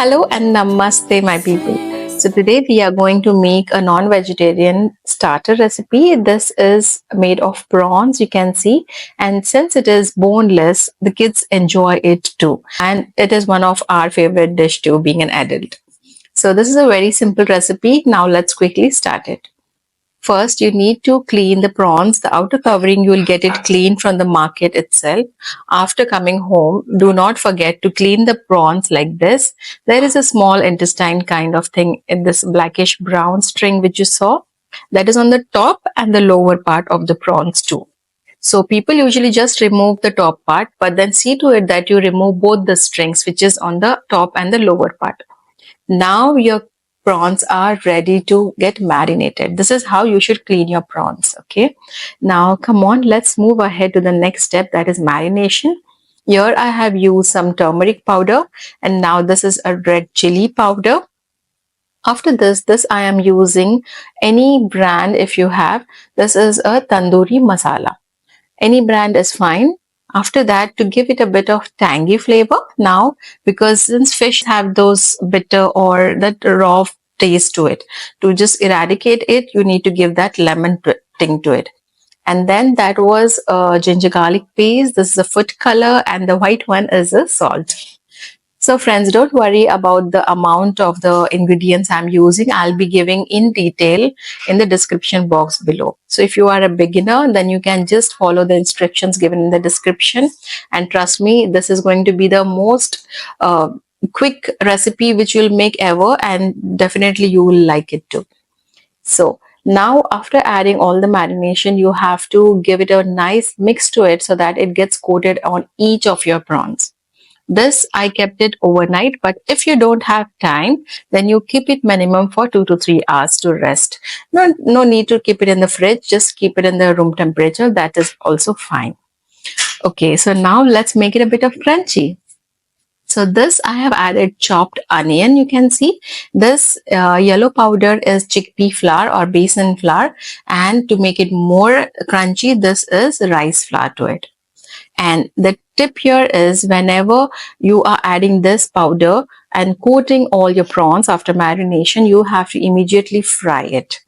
Hello and namaste, my people. So today we are going to make a non-vegetarian starter recipe. This is made of prawns, you can see, and since it is boneless, the kids enjoy it too. And it is one of our favorite dish too, being an adult. So this is a very simple recipe. Now let's quickly start it. First, you need to clean the prawns. The outer covering, you will get it clean from the market itself. After coming home, do not forget to clean the prawns like this. There is a small intestine kind of thing in this blackish brown string which you saw. That is on the top and the lower part of the prawns too. So people usually just remove the top part, but then see to it that you remove both the strings which is on the top and the lower part. Now your prawns are ready to get marinated. This is how you should clean your prawns. Okay. Now come on, let's move ahead to the next step, that is marination. Here I have used some turmeric powder, and now this is a red chili powder. After this I am using any brand if you have. This is a tandoori masala. Any brand is fine. After that, to give it a bit of tangy flavor now, because since fish have those bitter or that raw taste to it, to just eradicate it, you need to give that lemon ting to it. And then that was ginger garlic paste. This is a food color, and the white one is a salt. So friends, don't worry about the amount of the ingredients I'm using. I'll be giving in detail in the description box below. So if you are a beginner, then you can just follow the instructions given in the description. And trust me, this is going to be the most quick recipe which you'll make ever, and definitely you will like it too. So now after adding all the marination, you have to give it a nice mix to it so that it gets coated on each of your prawns. This I kept it overnight, but if you don't have time, then you keep it minimum for 2 to 3 hours to rest. No need to keep it in the fridge, just keep it in the room temperature. That is also fine. Okay, so now let's make it a bit of crunchy. So this I have added chopped onion. You can see this yellow powder is chickpea flour or besan flour, and to make it more crunchy, this is rice flour to it. And the tip here is whenever you are adding this powder and coating all your prawns after marination, you have to immediately fry it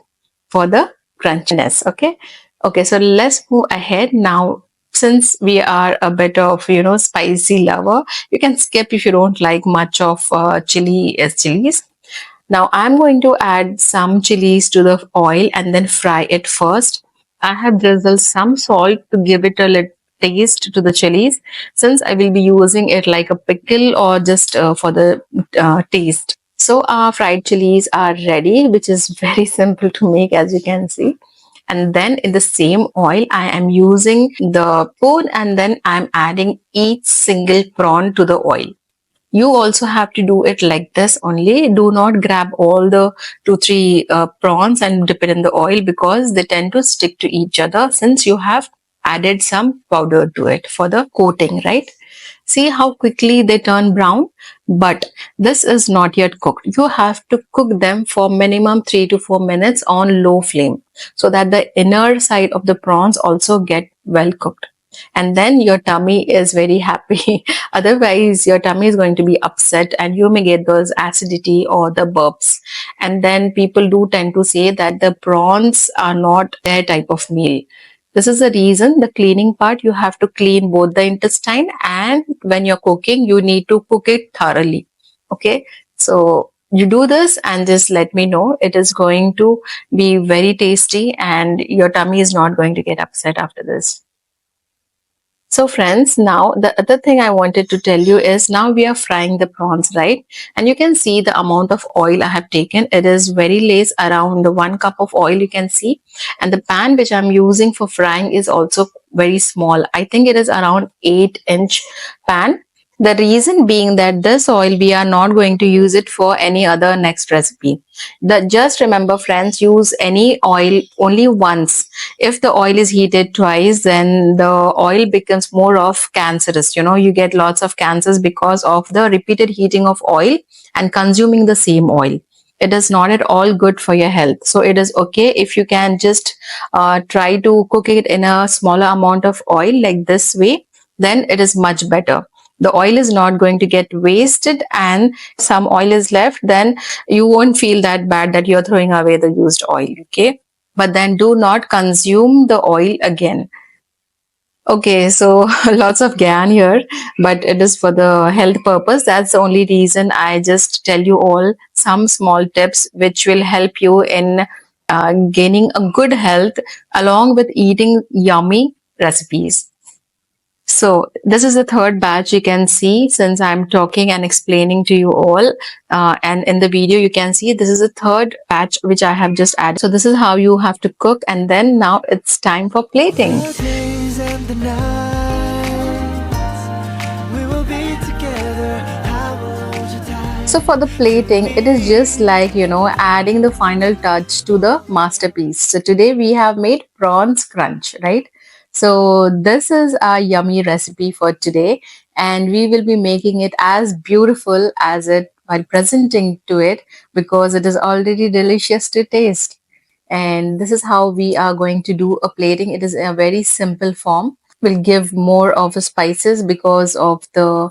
for the crunchiness. Okay, so let's move ahead now. Since we are a bit of spicy lover, you can skip if you don't like much of chilies. Now I'm going to add some chilies to the oil and then fry it first. I have drizzled some salt to give it a little taste to the chilies, since I will be using it like a pickle or just for the taste. So our fried chilies are ready, which is very simple to make, as you can see. And then in the same oil, I am using the spoon, and then I'm adding each single prawn to the oil. You also have to do it like this only. Do not grab all the 2-3 prawns and dip it in the oil, because they tend to stick to each other since you have added some powder to it for the coating, right? See how quickly they turn brown, but this is not yet cooked. You have to cook them for minimum 3 to 4 minutes on low flame, so that the inner side of the prawns also get well cooked. And then your tummy is very happy. Otherwise, your tummy is going to be upset and you may get those acidity or the burps. And then people do tend to say that the prawns are not their type of meal. This is the reason. The cleaning part, you have to clean both the intestine, and when you're cooking, you need to cook it thoroughly. Okay, so you do this and just let me know. It is going to be very tasty and your tummy is not going to get upset after this. So friends, now the other thing I wanted to tell you is, now we are frying the prawns, right? And you can see the amount of oil I have taken. It is very less, around 1 cup of oil you can see. And the pan which I'm using for frying is also very small. I think it is around 8-inch pan. The reason being that this oil, we are not going to use it for any other next recipe. Just remember friends, use any oil only once. If the oil is heated twice, then the oil becomes more of cancerous. You get lots of cancers because of the repeated heating of oil and consuming the same oil. It is not at all good for your health. So it is okay if you can just try to cook it in a smaller amount of oil like this way, then it is much better. The oil is not going to get wasted, and some oil is left, then you won't feel that bad that you're throwing away the used oil, okay? But then do not consume the oil again. Okay, so lots of gyan here, but it is for the health purpose. That's the only reason I just tell you all some small tips which will help you in gaining a good health along with eating yummy recipes. So this is the third batch you can see since I'm talking and explaining to you all. And in the video you can see this is the third batch which I have just added. So this is how you have to cook, and then now it's time for plating. So for the plating, it is just like, you know, adding the final touch to the masterpiece. So today we have made prawns crunch, right? So this is a yummy recipe for today, and we will be making it as beautiful as it while presenting to it, because it is already delicious to taste. And this is how we are going to do a plating. It is a very simple form. We'll give more of the spices because of the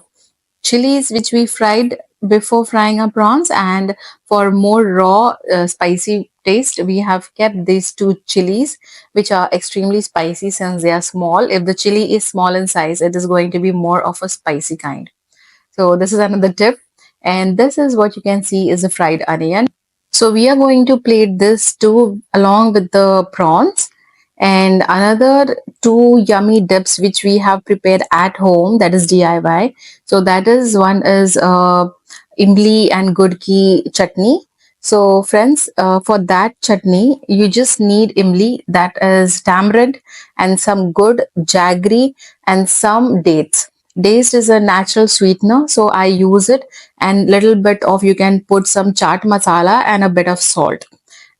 chilies which we fried before frying our prawns, and for more raw spicy taste we have kept these two chilies which are extremely spicy since they are small. If the chili is small in size, it is going to be more of a spicy kind. So this is another tip, and this is what you can see is a fried onion. So we are going to plate this too along with the prawns, and another two yummy dips which we have prepared at home, that is DIY. So that is, one is imli and gudki chutney. So friends, for that chutney you just need imli, that is tamarind, and some good jaggery and some dates. Dates is a natural sweetener, so I use it, and little bit of, you can put some chaat masala and a bit of salt.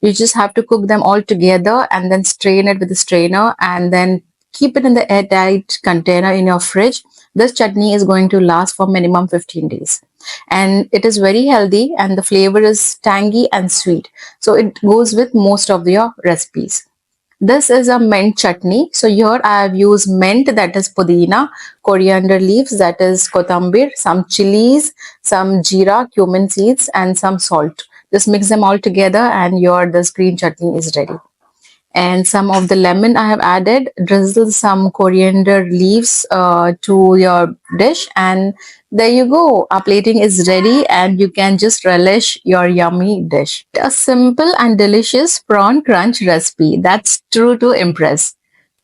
You just have to cook them all together and then strain it with a strainer, and then keep it in the airtight container in your fridge. This chutney is going to last for minimum 15 days. And it is very healthy, and the flavor is tangy and sweet. So it goes with most of your recipes. This is a mint chutney. So here I have used mint, that is pudina, coriander leaves, that is kothambir, some chilies, some jeera, cumin seeds, and some salt. Just mix them all together and your this green chutney is ready. And some of the lemon I have added. Drizzle some coriander leaves to your dish, and there you go. Our plating is ready, and you can just relish your yummy dish. A simple and delicious prawn crunch recipe that's true to impress.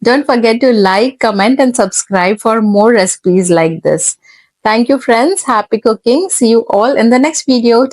Don't forget to like, comment, and subscribe for more recipes like this. Thank you, friends. Happy cooking. See you all in the next video.